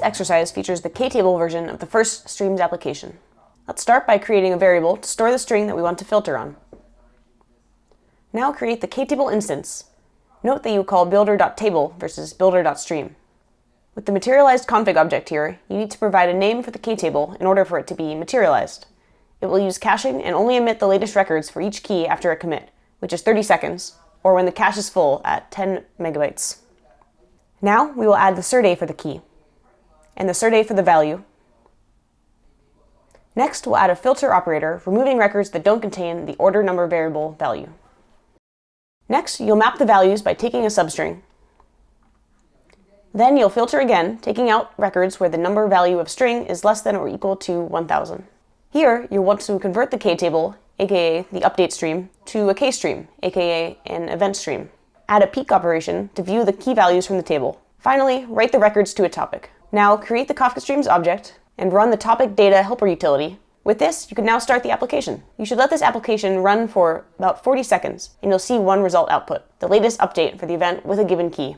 exercise features the KTable version of the first Streams application. Let's start by creating a variable to store the string that we want to filter on. Now create the KTable instance. Note that you call builder.table versus builder.stream. With the Materialized config object here, you need to provide a name for the KTable in order for it to be materialized. It will use caching and only emit the latest records for each key after a commit, which is 30 seconds, or when the cache is full at 10 megabytes. Now we will add the serde for the key, and the serde for the value. Next, we'll add a filter operator, removing records that don't contain the order number variable value. Next, you'll map the values by taking a substring. Then you'll filter again, taking out records where the number value of string is less than or equal to 1000. Here, you'll want to convert the KTable, aka the update stream, to a KStream, aka an event stream. Add a peek operation to view the key values from the table. Finally, write the records to a topic. Now create the KafkaStreams object and run the topic data helper utility. With this, you can now start the application. You should let this application run for about 40 seconds, and you'll see one result output, the latest update for the event with a given key.